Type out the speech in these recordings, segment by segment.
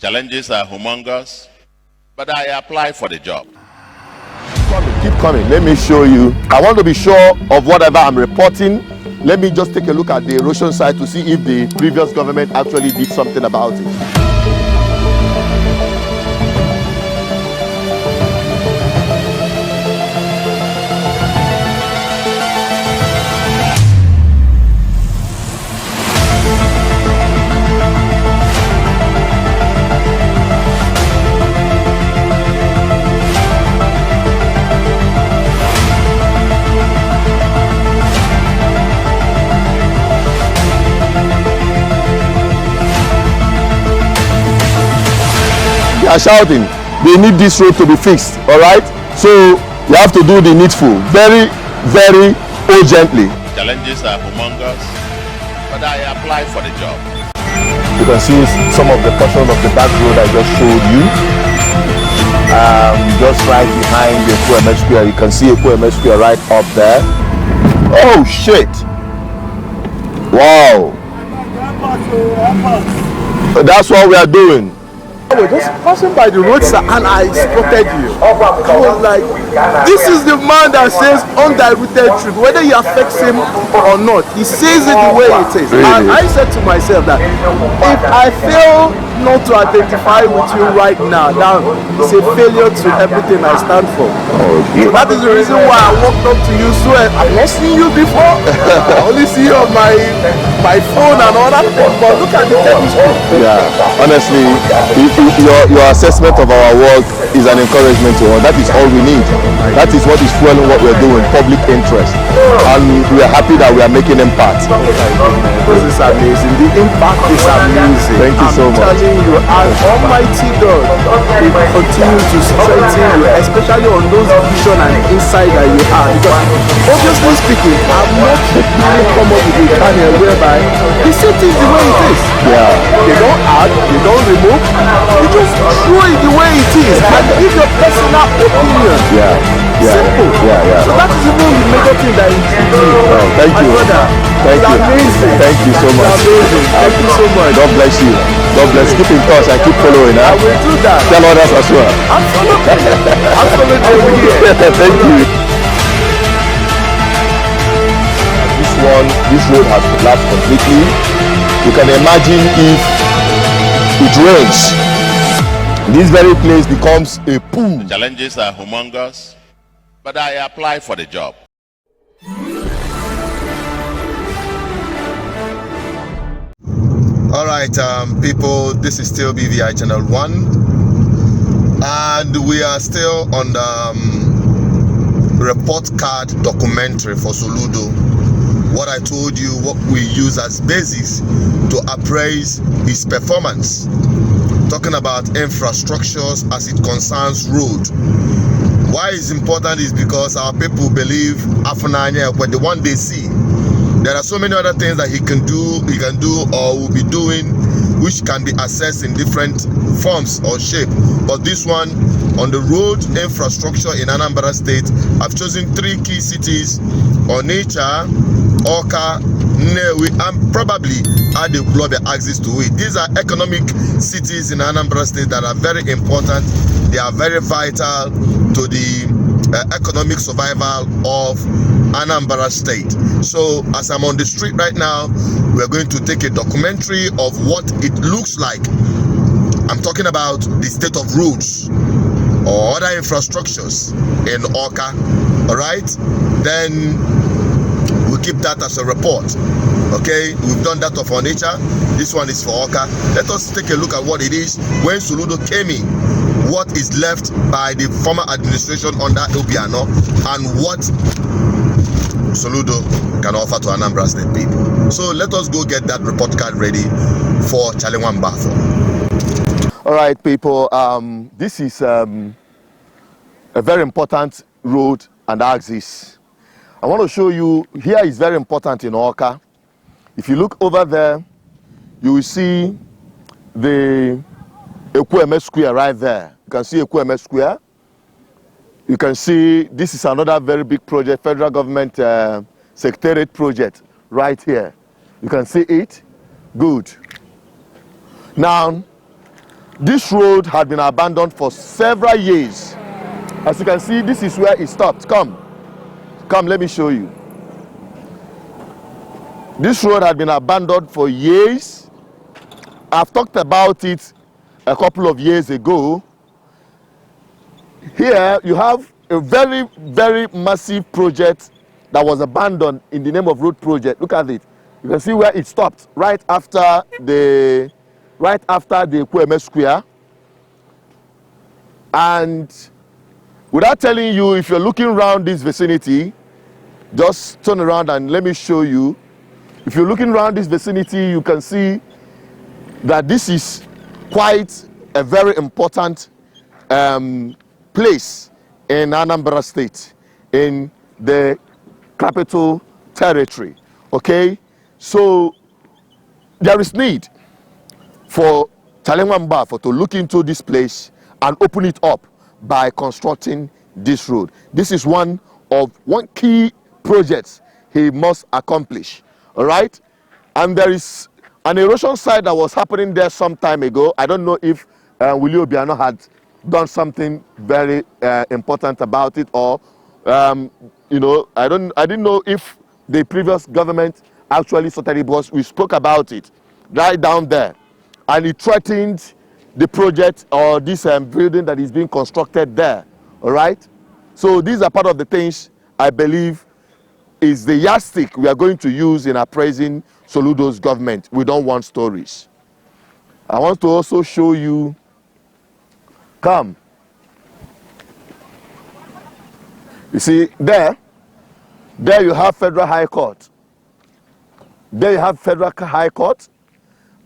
challenges are humongous, but I apply for the job. Keep coming. Let me show you. I want to be sure of whatever I'm reporting. Let me just take a look at the erosion side to see if the previous government actually did something about it. Are shouting they need this road to be fixed, all right? So you have to do the needful very, very urgently. Challenges are humongous, but I apply for the job. You can see some of the portion of the back road I just showed you. Just right behind the QMS Square, you can see a QMS Square right up there. Oh shit! Wow! That's what we are doing. I was just passing by the roadside and I spotted you. I was like, this is the man that says undiluted truth. Whether it affects him or not, he says it the way it is. Really? And I said to myself that if I fail not to identify with you right now, that is a failure to everything I stand for. Okay. So that is the reason why I walked up to you. So I've not seen you before. I only see you on my phone and all that thing. But look at the telescope. Yeah, honestly, your assessment of our work is an encouragement to us. That is all we need. That is what is fueling what we're doing, public interest. And we are happy that we are making impact. This is amazing. The impact is amazing. Thank you so much. I'm telling you, as Almighty God will continue to strengthen you, especially on those vision and insight that you have. Because obviously speaking, I'm not really come up with a channel whereby the city is the way it is. Yeah. They don't add, they don't remove, they just show it the way it is and give your personal opinion. Yeah. Yeah. Simple. Yeah. So that is even the major thing that intrigues me. Oh, thank you. Brother, thank you. Amazing. Thank you so much. It's amazing. Thank you so much. God bless you. God bless. Keep in touch and keep following. I will do that. Tell others as well. Absolutely. Absolutely. Thank you. This road has collapsed completely. You can imagine if it rains, this very place becomes a pool. The challenges are humongous, but I apply for the job. All right, people, this is still BVI Channel 1, and we are still on the report card documentary for Soludio. What I told you, what we use as basis to appraise his performance. Talking about infrastructures as it concerns road. Why it's important is because our people believe Afunanya, when the one they see, there are so many other things that he can do or will be doing, which can be assessed in different forms or shape. But this one, on the road infrastructure in Anambra State, I've chosen 3 key cities: Onitsha, Awka, Nnewi, and probably Adekunle access to it. These are economic cities in Anambra State that are very important. They are very vital to the economic survival of Anambra State. So as I'm on the street right now, we're going to take a documentary of what it looks like. I'm talking about the state of roads or other infrastructures in Awka. All right, then we'll keep that as a report. Okay, we've done that of Onitsha. This one is for Awka. Let us take a look at what it is when Soludio came in, what is left by the former administration under Obiano, and what Soludio can offer to Anambra State people. So let us go get that report card ready for Chalewan Batho. All right, people, this is a very important road and axis. I want to show you, here is very important in Awka. If you look over there, you will see the QMS Square right there. You can see QMS Square. You can see this is another very big project, federal government secretariat project right here. You can see it. Good. Now, This road had been abandoned for several years. As you can see, this is where it stopped. Come, let me show you. This road had been abandoned for years. I've talked about it a couple of years ago. Here you have a very, very massive project that was abandoned in the name of road project. Look at it. You can see where it stopped right after the Kweme Square. And without telling you, if you're looking around this vicinity, just turn around and let me show you. If you're looking around this vicinity, you can see that this is quite a very important place in Anambra State, in the capital territory. Okay, so there is need for Talengwamba to look into this place and open it up by constructing this road. This is one key project he must accomplish. All right, and there is an erosion site that was happening there some time ago. I don't know if Willie Obiano had done something very important about it, or you know, I didn't know if the previous government actually sorted it, because we spoke about it right down there, and it threatened the project or this building that is being constructed there. All right, so these are part of the things I believe is the yardstick we are going to use in appraising Soludio's government. We don't want stories. I want to also show you, come. You see, there you have Federal High Court. There you have Federal High Court,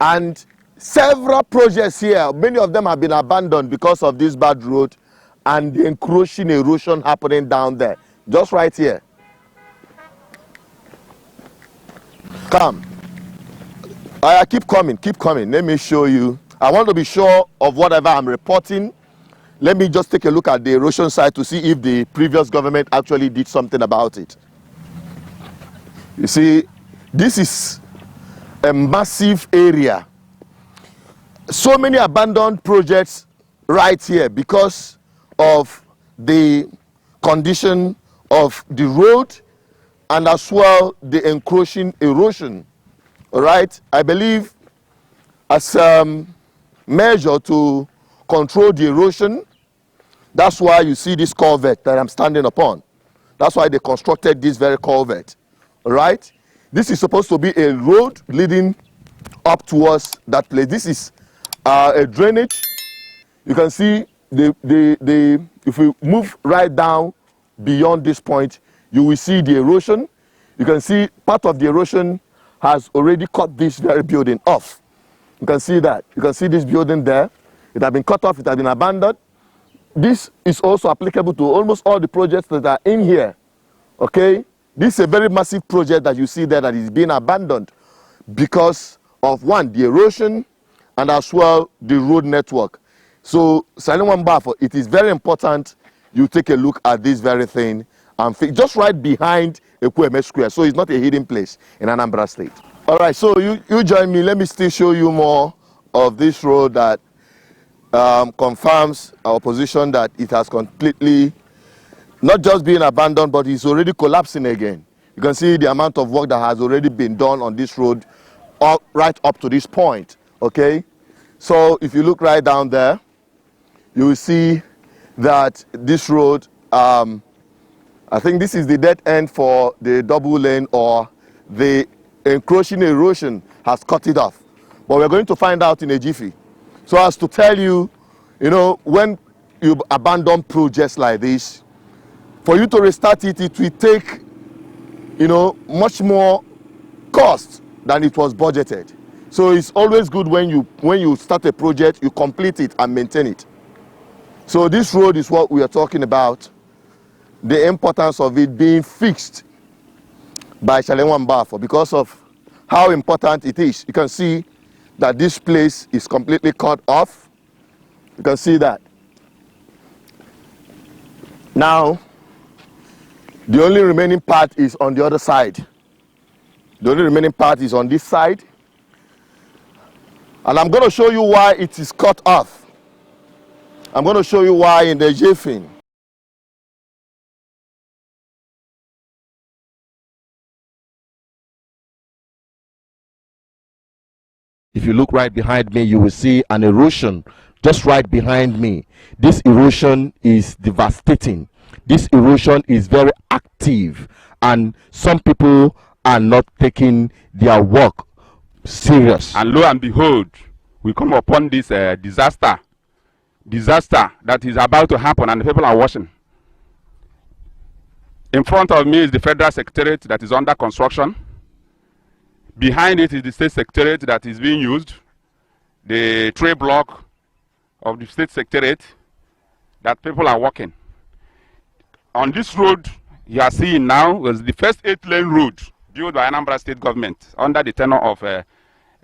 and several projects here, many of them have been abandoned because of this bad road and the encroaching erosion happening down there. Just right here. Come. Keep coming. Let me show you. I want to be sure of whatever I'm reporting. Let me just take a look at the erosion side to see if the previous government actually did something about it. You see, this is a massive area. So many abandoned projects right here because of the condition of the road and as well the encroaching erosion. All right, I believe as a measure to control the erosion, that's why you see this culvert that I'm standing upon. That's why they constructed this very culvert. All right, this is supposed to be a road leading up towards that place. This is a drainage. You can see if we move right down beyond this point, you will see the erosion. You can see part of the erosion has already cut this very building off. You can see that. You can see this building there. It has been cut off. It has been abandoned. This is also applicable to almost all the projects that are in here. Okay? This is a very massive project that you see there that is being abandoned because of, one, the erosion, and as well the road network. So, Salingwamba, it is very important you take a look at this very thing, and just right behind Ekweme Square. So it's not a hidden place in Anambra State. All right, so you join me. Let me still show you more of this road that confirms our position that it has completely not just been abandoned, but it's already collapsing again. You can see the amount of work that has already been done on this road right up to this point. Okay, so if you look right down there, you will see that this road, I think this is the dead end for the double lane, or the encroaching erosion has cut it off. But we're going to find out in a jiffy. So as to tell you, you know, when you abandon projects like this, for you to restart it, it will take, you know, much more cost than it was budgeted. So it's always good when you start a project, you complete it and maintain it. So this road is what we are talking about, the importance of it being fixed by Salingwamba because of how important it is. You can see that this place is completely cut off. You can see that. Now, the only remaining part is on the other side. The only remaining part is on this side. And I'm going to show you why it is cut off. I'm going to show you why in the jiffy. If you look right behind me, you will see an erosion just right behind me. This erosion is devastating. This erosion is very active, and some people are not taking their work serious. And lo and behold, we come upon this disaster that is about to happen, and the people are watching. In front of me is the Federal Secretariat that is under construction. Behind it is the State Secretariat that is being used. The tray block of the State Secretariat that people are walking. On this road you are seeing now was the first 8-lane road built by Anambra State government under the tenure of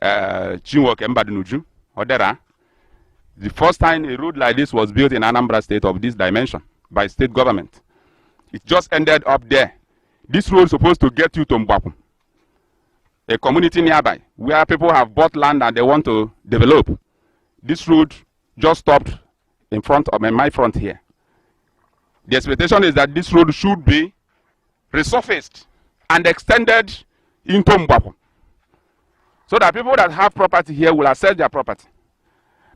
Chinwoke Mbadinuju, Odera. The first time a road like this was built in Anambra State of this dimension by state government. It just ended up there. This road is supposed to get you to Mbapu, a community nearby where people have bought land and they want to develop. This road just stopped in front of my front here. The expectation is that this road should be resurfaced and extended into Mbapu, so that people that have property here will access their property.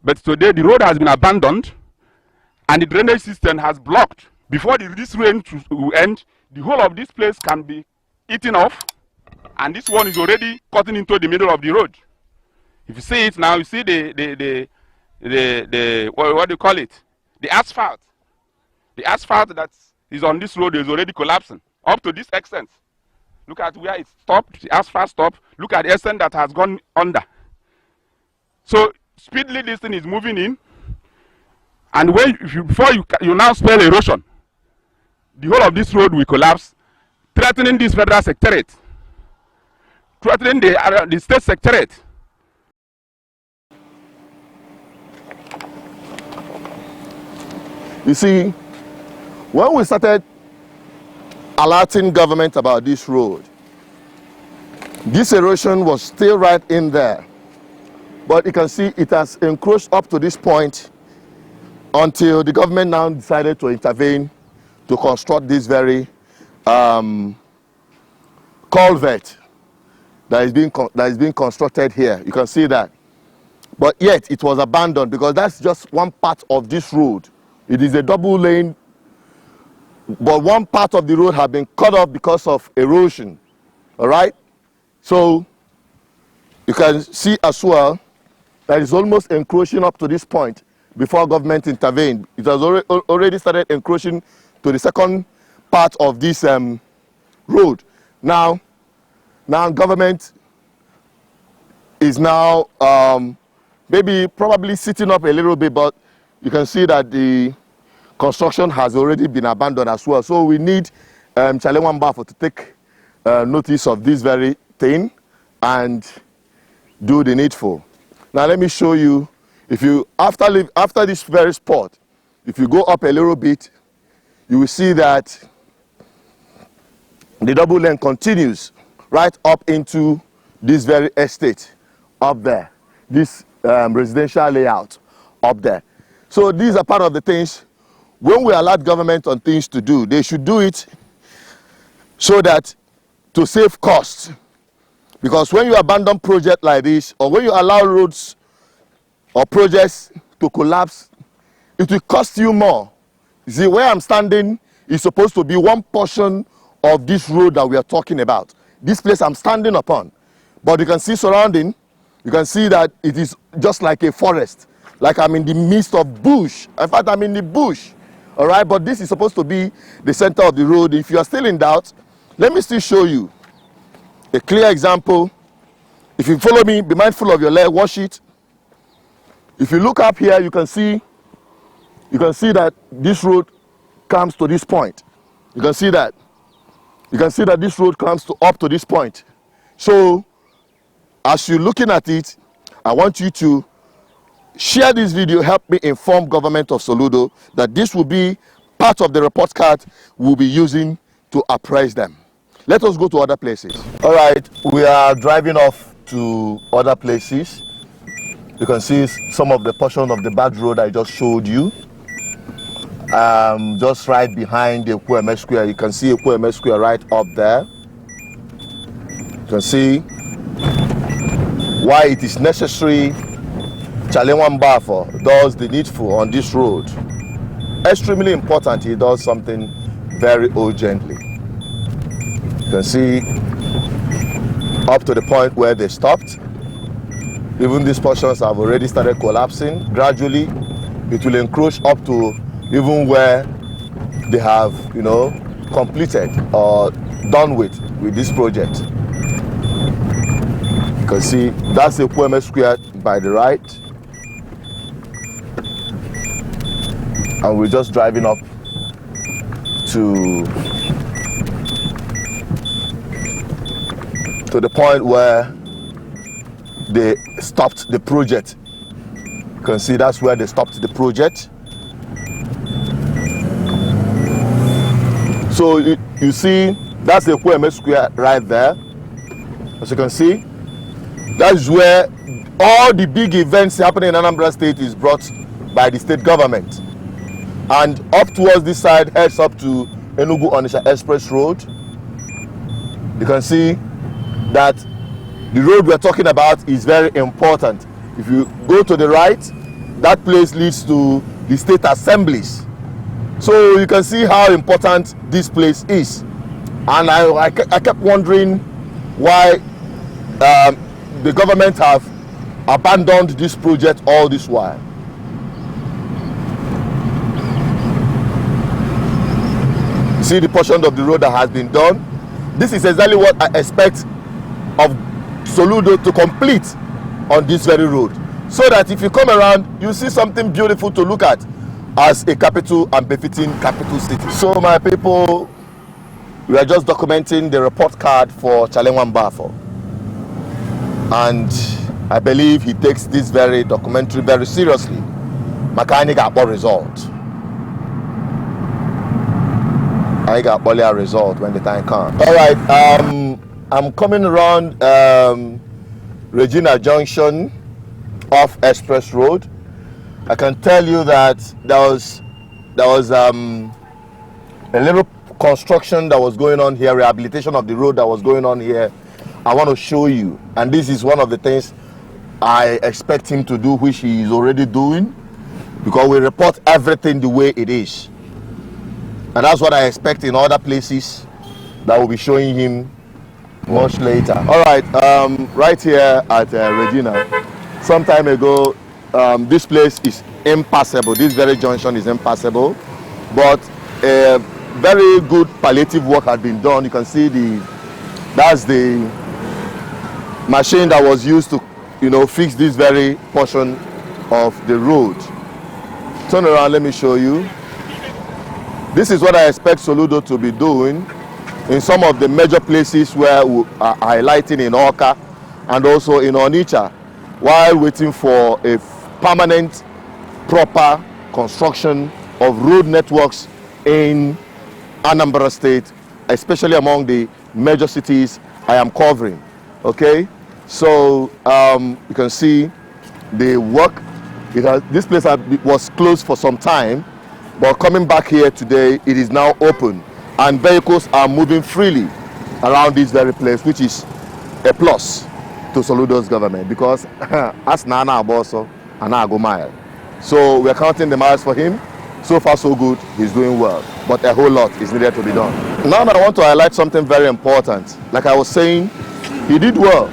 But today the road has been abandoned and the drainage system has blocked. Before this rain will end, the whole of this place can be eaten off, and this one is already cutting into the middle of the road. If you see it now, you see the what do you call it? The asphalt. The asphalt that is on this road is already collapsing up to this extent. Look at where it stopped, the asphalt stopped. Look at the extent that has gone under. So speedily this thing is moving in, and when before you now spell erosion, the whole of this road will collapse, threatening this Federal Secretariat, threatening the State Secretariat. You see, when we started alerting government about this road, this erosion was still right in there. But you can see it has encroached up to this point until the government now decided to intervene to construct this very culvert that is being constructed here. You can see that. But yet it was abandoned because that's just one part of this road. It is a double lane, but one part of the road has been cut off because of erosion. All right? So you can see as well that it's almost encroaching up to this point before government intervened. It has already started encroaching to the second part of this road. Now government is now probably sitting up a little bit, but you can see that the construction has already been abandoned as well. So we need Chale Wambafo to take notice of this very thing and do the needful. Now let me show you, if you after this very spot, if you go up a little bit, you will see that the double lane continues right up into this very estate up there, this residential layout up there. So these are part of the things, when we allow government on things to do, they should do it so that to save costs. Because when you abandon project like this, or when you allow roads or projects to collapse, it will cost you more. You see, where I'm standing is supposed to be one portion of this road that we are talking about. This place I'm standing upon. But you can see surrounding, you can see that it is just like a forest. Like I'm in the midst of bush. In fact, I'm in the bush. All right, but this is supposed to be the center of the road. If you are still in doubt, let me still show you a clear example. If you follow me, be mindful of your leg, wash it. If you look up here, you can see that this road comes to this point. You can see that. You can see that this road comes up to this point. So, as you're looking at it, I want you to share this video, help me inform government of Soludo that this will be part of the report card we'll be using to appraise them. Let us go to other places. All right, we are driving off to other places. You can see some of the portion of the bad road I just showed you. just right behind the Kweme Square. You can see Kweme Square right up there. You can see why it is necessary Chalewan Bafo does the needful on this road. Extremely important, he does something very urgently. You can see up to the point where they stopped. Even these portions have already started collapsing. Gradually, it will encroach up to even where they have, completed or done with this project. You can see that's the Kweme Square by the right. And we're just driving up to the point where they stopped the project. You can see that's where they stopped the project. So you see, that's the Kweme Square right there. As you can see, that's where all the big events happening in Anambra State is brought by the state government. And up towards this side heads up to Enugu Onitsha Express Road. You can see that the road we're talking about is very important. If you go to the right, that place leads to the state assemblies. So you can see how important this place is. And I kept wondering why the government have abandoned this project all this while. See the portion of the road that has been done. This is exactly what I expect of Soludo to complete on this very road, so that if you come around, you see something beautiful to look at as a capital and befitting capital city. So my people, we are just documenting the report card for Chalewan Bafo, and I believe he takes this very documentary very seriously. Mechanic got result. I got a result when the time comes. All right, I'm coming around Regina Junction off Express Road. I can tell you that there was a little construction that was going on here, rehabilitation of the road that was going on here. I want to show you, and this is one of the things I expect him to do, which he is already doing, because we report everything the way it is. And that's what I expect in other places that will be showing him much later. All right, right here at Regina, some time ago, this place is impassable. This very junction is impassable, but very good palliative work had been done. You can see that's the machine that was used to, fix this very portion of the road. Turn around, let me show you. This is what I expect Soludo to be doing in some of the major places where we are highlighting in Awka and also in Onitsha, while waiting for a permanent, proper construction of road networks in Anambra State, especially among the major cities I am covering. Okay, so you can see the work. This place was closed for some time, but coming back here today, it is now open, and vehicles are moving freely around this very place, which is a plus to Soludo's government, because as Nana Aboso and I go mile. So we're counting the miles for him. So far so good, he's doing well, but a whole lot is needed to be done. Now I want to highlight something very important. Like I was saying, he did well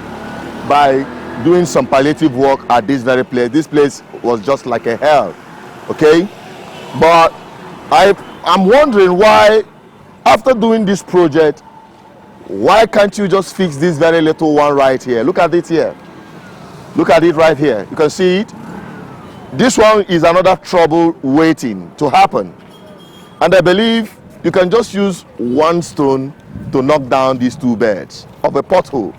by doing some palliative work at this very place. This place was just like a hell, okay? But I'm wondering why, after doing this project, why can't you just fix this very little one right here? Look at it here. Look at it right here. You can see it. This one is another trouble waiting to happen. And I believe you can just use one stone to knock down these two beds of a pothole.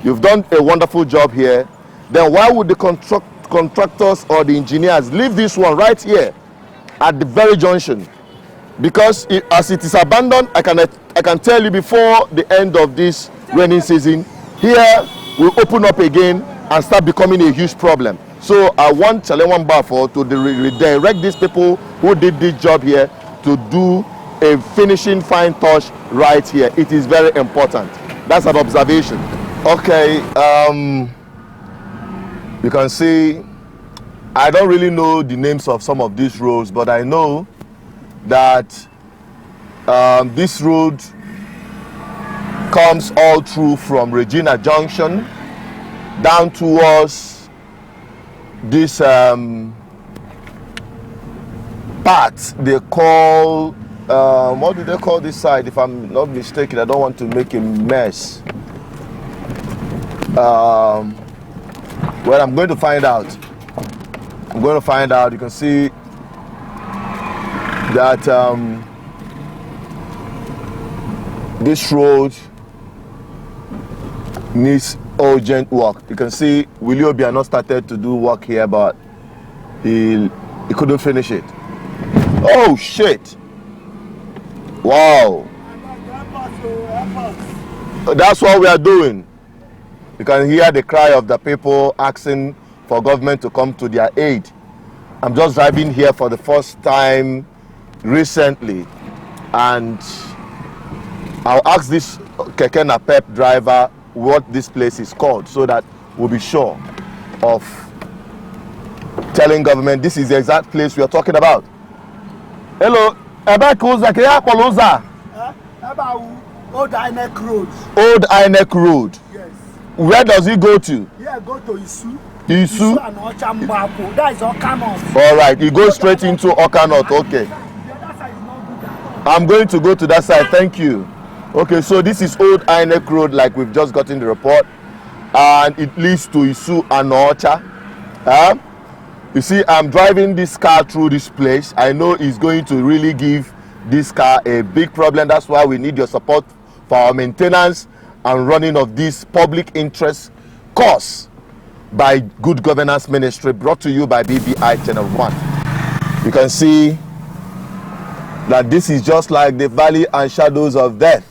You've done a wonderful job here. Then why would the contractors or the engineers leave this one right here at the very junction? Because as it is abandoned, I can tell you before the end of this rainy season, here will open up again and start becoming a huge problem. So I want Chalewan Bafo to redirect these people who did this job here to do a finishing fine touch right here. It is very important. That's an observation. Okay, you can see I don't really know the names of some of these roads, but I know that this road comes all through from Regina Junction down towards this part they call what do they call this side? If I'm not mistaken, I don't want to make a mess. Well, I'm going to find out. I'm going to find out. You can see that this road needs urgent work. You can see Willie Obi not started to do work here, but he couldn't finish it. Oh shit! Wow! That's what we are doing. You can hear the cry of the people asking for government to come to their aid. I'm just driving here for the first time recently, and I'll ask this Keke Napep driver what this place is called so that we'll be sure of telling government this is the exact place we are talking about. Hello, Old INEC Road. Old INEC Road. Yes. Where does it go to? Yeah, go to Isu. Isu and Ochambako. That is Awka North. All right, it goes straight into Awka North. Okay. The other side is not good. I'm going to go to that side. Thank you. Okay, so this is Old INEC Road, like we've just gotten the report, and it leads to Isu and Ocha. You see, I'm driving this car through this place. I know it's going to really give this car a big problem. That's why we need your support for our maintenance and running of this public interest course by Good Governance Ministry, brought to you by BBI Channel 1. You can see that this is just like the valley and shadows of death.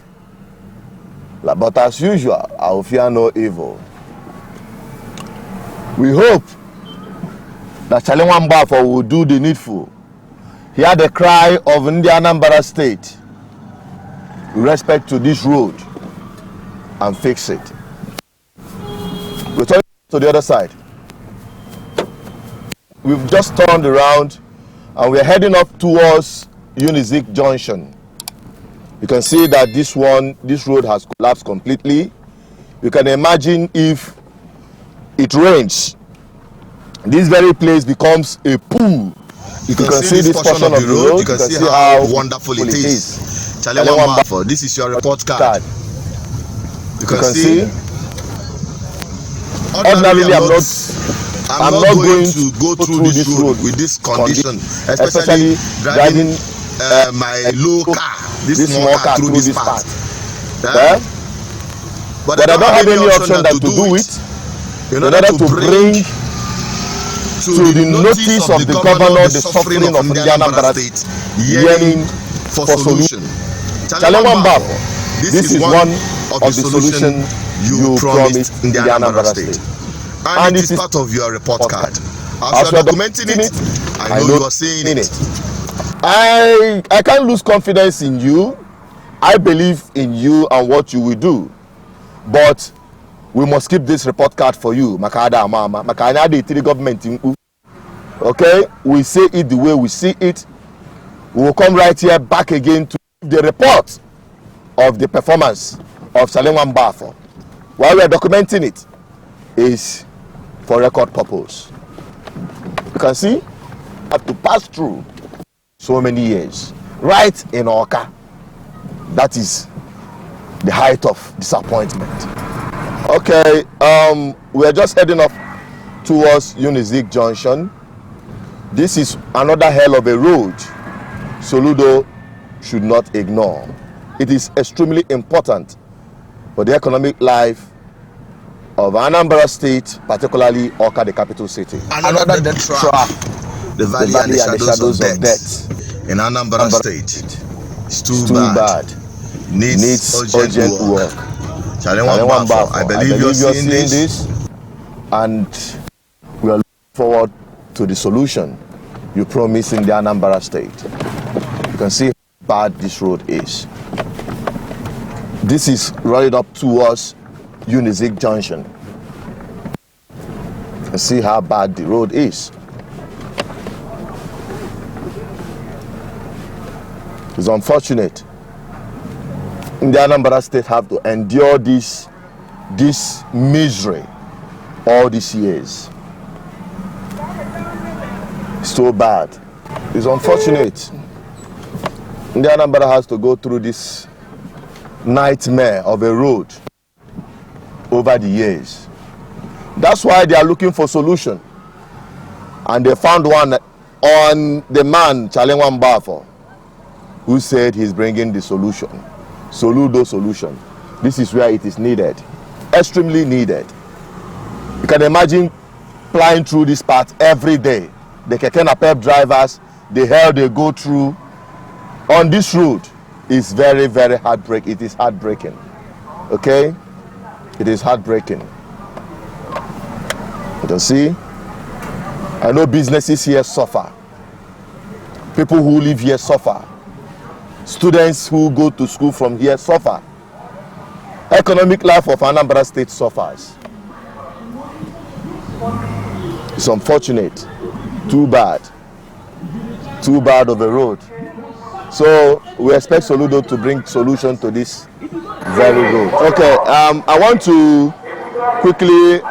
But as usual, I will fear no evil. We hope that Chalewan Bafo will do the needful. Hear the cry of Anambra State with respect to this road and fix it. We're turning to the other side. We've just turned around and we're heading up towards Unizik Junction. You can see that this road has collapsed completely. You can imagine if it rains, this very place becomes a pool. You can see this portion of the road. You can see how wonderful it is. Chalewan Bafo, this is your report card. You can see. Ordinarily, I'm not going to go through this road with this condition, especially driving my low car, this small car through this part. But I don't have any option than to do it in order to bring to the notice of the governor the suffering of Anambra State, yearning for solution. Chalewan Bafo, this is one of the solutions you promised in the Anambra State, and it is part of your report card. As you are documenting it, I know you are seeing it. I can't lose confidence in you. I believe in you and what you will do, but we must keep this report card for you. Makada mama, makanya the three government. Okay, we say it the way we see it. We will come right here back again to the report of the performance of Chalewan Bafo. While we are documenting it, is for record purpose. You can see, have to pass through so many years, right in Awka. That is the height of disappointment. Okay, we are just heading up towards Unizik Junction. This is another hell of a road Soludo should not ignore. It is extremely important for the economic life of Anambra State, particularly Awka, the capital city. Another death trap, the valley and the shadows of death in Anambra State. It's too bad. Needs urgent work. Chalewan Bafo, I believe you're seeing this, and we are forward to the solution you promised in the Anambra state. You can see how bad this road is. This is right up towards Unizik Junction. You can see how bad the road is. It's unfortunate. In the Anambra state have to endure this misery all these years. It's so bad. It's unfortunate. The Anambra has to go through this nightmare of a road over the years. That's why they are looking for solution. And they found one on the man, Chalenwan Bafo, who said he's bringing the solution. Soludo solution. This is where it is needed. Extremely needed. You can imagine flying through this part every day. The Keke Napep drivers, the hell they go through on this road is very, very heartbreaking. It is heartbreaking. Okay? It is heartbreaking. You can see? I know businesses here suffer. People who live here suffer. Students who go to school from here suffer. Economic life of Anambra State suffers. It's unfortunate. Too bad. Too bad of a road. So we expect Soludo to bring solution to this very road. Okay, I want to quickly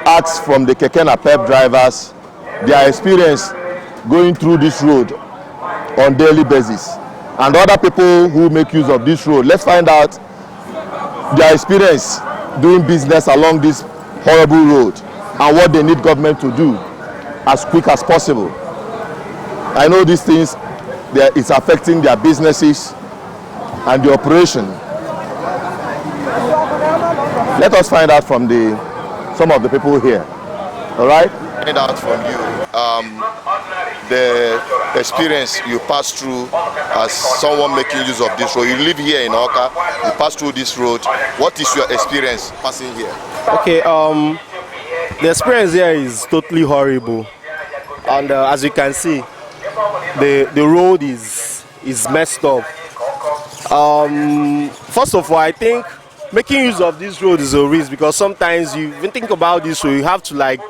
ask from the Keke Napep drivers their experience going through this road on daily basis, and other people who make use of this road. Let's find out their experience doing business along this horrible road and what they need government to do as quick as possible. I know these things, it's affecting their businesses and the operation. Let us find out from some of the people here. All right? Find out from you the experience you passed through as someone making use of this road. You live here in Awka, you pass through this road. What is your experience passing here? Okay, the experience here is totally horrible, and as you can see, the road is messed up. First of all, I think making use of this road is a risk, because sometimes you even think about this road, you have to like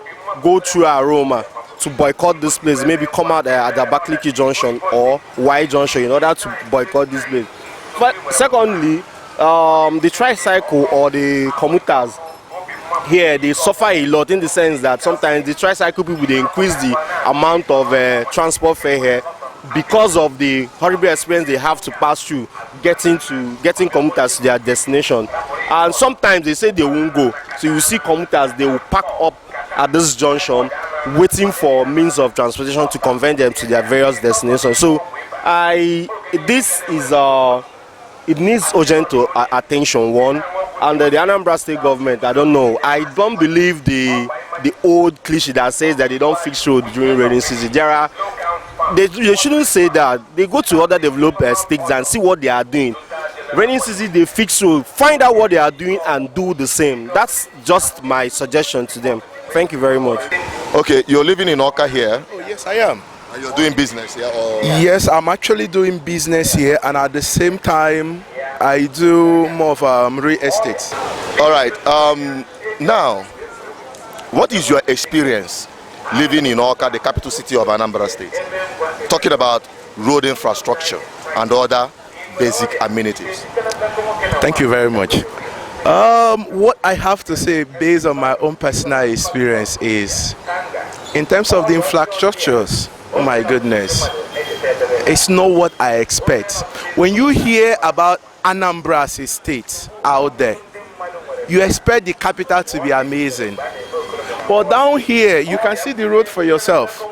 go through Aroma to boycott this place, maybe come out at the Bank Junction or Y Junction in order to boycott this place. But secondly, the tricycle or the commuters here, they suffer a lot, in the sense that sometimes the tricycle people, they increase the amount of transport fare here because of the horrible experience they have to pass through getting commuters to their destination. And sometimes they say they won't go, so you see commuters, they will park up at this junction waiting for means of transportation to convey them to their various destinations. So this is it needs urgent attention, one. And the Anambra State government, I don't know, I don't believe the old cliche that says that they don't fix roads during rainy season. They shouldn't say that. They go to other developed states and see what they are doing. Rainy season, they fix roads, find out what they are doing and do the same. That's just my suggestion to them. Thank you very much. Okay, you're living in Awka here. Oh, yes, I am. And you're doing business here? Or? Yes, I'm actually doing business here, and at the same time, I do more of real estate. All right. Now, what is your experience living in Awka, the capital city of Anambra State, talking about road infrastructure and other basic amenities? Thank you very much. What I have to say based on my own personal experience is, in terms of the infrastructures, oh my goodness, it's not what I expect. When you hear about Anambra as a state out there, you expect the capital to be amazing. But down here, you can see the road for yourself.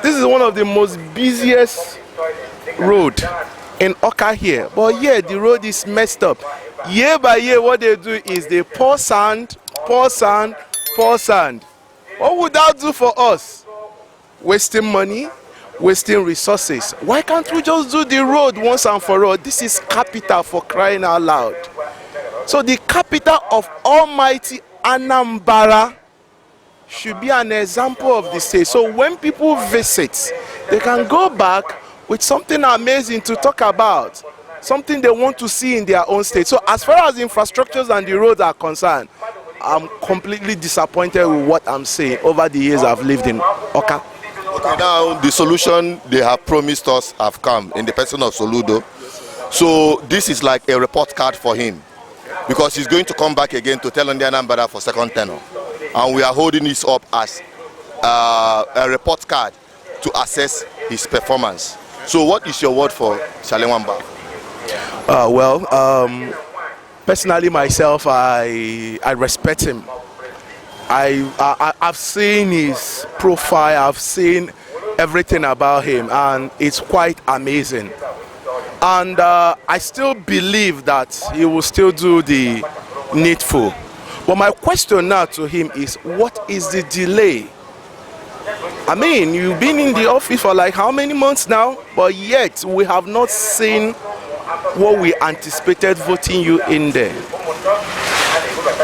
This is one of the most busiest road in Awka here. But yeah, the road is messed up. Year by year, what they do is they pour sand, pour sand, pour sand. What would that do for us? Wasting money, wasting resources. Why can't we just do the road once and for all? This is capital, for crying out loud. So the capital of almighty Anambra should be an example of the state. So when people visit, they can go back with something amazing to talk about, something they want to see in their own state. So as far as the infrastructures and the roads are concerned, I'm completely disappointed with what I'm seeing over the years I've lived in Awka. Okay, now the solution they have promised us have come in the person of Soludo. So this is like a report card for him, because he's going to come back again to tell Anambra for second tenure. And we are holding this up as a report card to assess his performance. So what is your word for Shalewamba? Personally myself, I respect him. I've seen his profile, I've seen everything about him, and it's quite amazing. And I still believe that he will still do the needful. But my question now to him is, what is the delay? I mean, you've been in the office for like how many months now? But yet we have not seen what we anticipated voting you in there.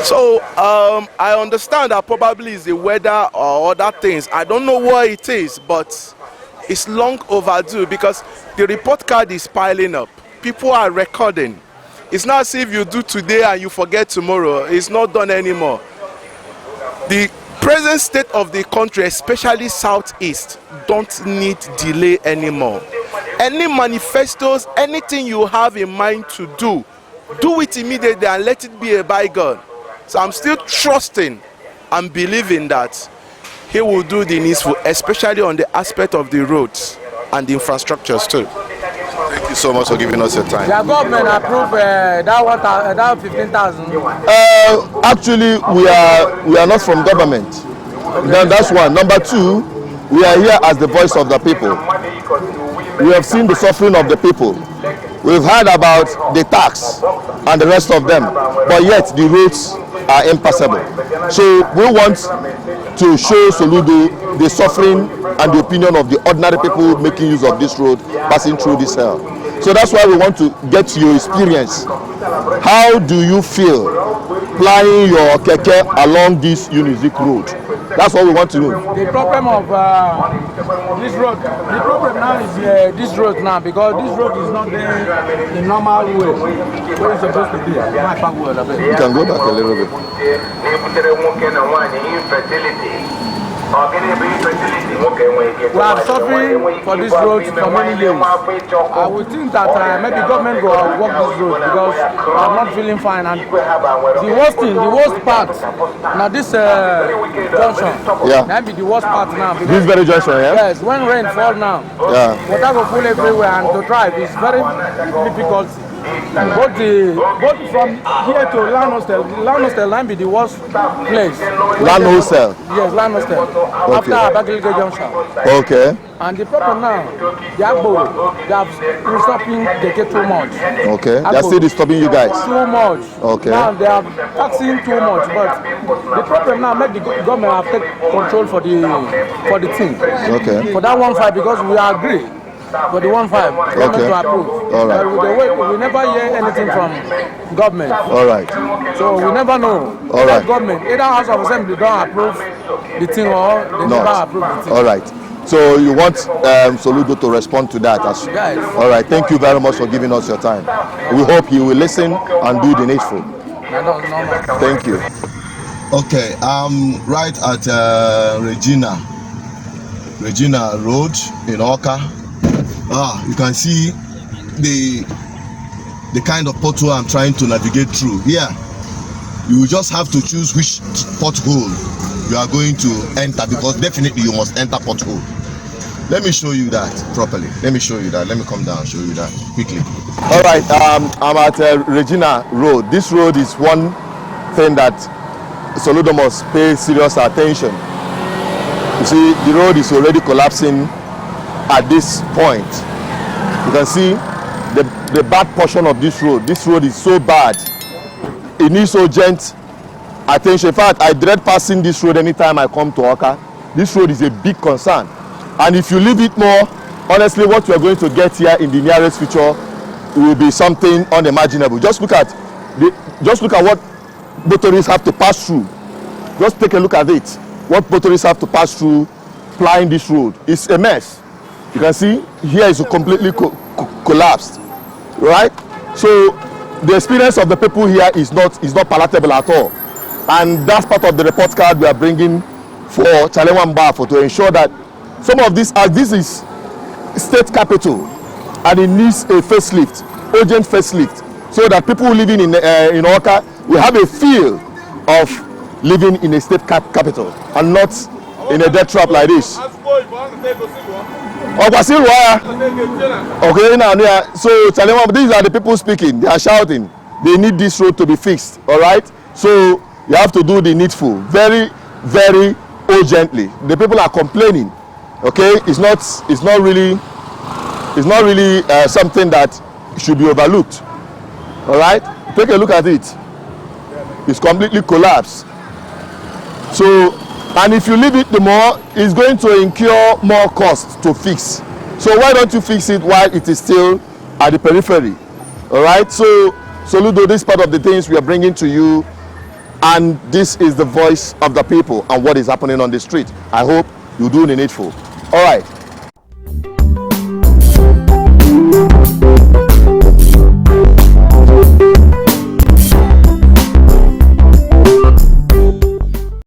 So I understand that probably is the weather or other things. I don't know what it is, but it's long overdue because the report card is piling up. People are recording. It's not as if you do today and you forget tomorrow. It's not done anymore. The present state of the country, especially Southeast, don't need delay anymore. Any manifestos, anything you have in mind to do it immediately and let it be a bygone. So I'm still trusting and believing that he will do the needful, especially on the aspect of the roads and the infrastructures too. Thank you so much for giving us your time. The government approved that 15,000. Actually, we are not from government. Then that's one. Number two, we are here as the voice of the people. We have seen the suffering of the people. We've heard about the tax and the rest of them, but yet the roads are impassable. So we want to show Soludo the suffering and the opinion of the ordinary people making use of this road, passing through this hell. So that's why we want to get your experience. How do you feel plying your keke along this Unizik road? That's what we want to know. The problem of this road, the problem now is this road now, because this road is not the normal way where it's supposed to be. You can go back a little bit. We are suffering for this road for many years. I would think that maybe government will work this road because I'm not feeling fine. And the worst part, now this junction, maybe the worst part now. This very junction, yeah? Yes, when rain falls now, water will full everywhere, and to drive is very difficult. Both from here to Land Hostel line be the worst place. Land Hostel? Yes, Land Hostel. Okay. After Abakaliki Junction. Okay. And the problem now, they are stopping the gate too much. Okay. They are still disturbing you guys? Too much. Okay. Now they are taxing too much, but the problem now, make the government have take control for the thing. Okay. For that 1.5, because we agree. For the 1.5, government to approve. All right. We never hear anything from government. All right. So we never know. All right. Government, either House of Assembly don't approve the thing or they never approve the thing. All right. So you want Soludo to respond to that? Yes. All right. Thank you very much for giving us your time. We hope he will listen and do the needful. Thank you. Okay. Right at Regina Road in Awka. You can see the kind of pothole I'm trying to navigate through. Here, you just have to choose which pothole you are going to enter, because definitely you must enter pothole. Let me show you that properly. Let me show you that. Let me come down and show you that quickly. All right, I'm at Regina Road. This road is one thing that Soludo must pay serious attention. You see, the road is already collapsing. At this point, you can see the bad portion of this road. This road is so bad. It needs urgent attention. In fact, I dread passing this road anytime I come to Awka. This road is a big concern. And if you leave it more, honestly, what we are going to get here in the nearest future will be something unimaginable. Just look at what motorists have to pass through. Just take a look at it. what motorists have to pass through plying this road. It's a mess. You can see here is completely collapsed, right? So the experience of the people here is not palatable at all, and that's part of the report card we are bringing for Chalewan Bafo to ensure that some of this, as this is state capital and it needs a facelift, urgent facelift, so that people living in Awka will have a feel of living in a state capital and not in a death trap like this. Okay, now so Chalewan, these are the people speaking. They are shouting. They need this road to be fixed. All right. So you have to do the needful, very, very urgently. The people are complaining. Okay, it's not really something that should be overlooked. All right, take a look at it. It's completely collapsed. So, and if you leave it the more, it's going to incur more costs to fix. So why don't you fix it while it is still at the periphery? All right. So Soludo, this is part of the things we are bringing to you, and this is the voice of the people and what is happening on the street. I hope you do the needful. All right.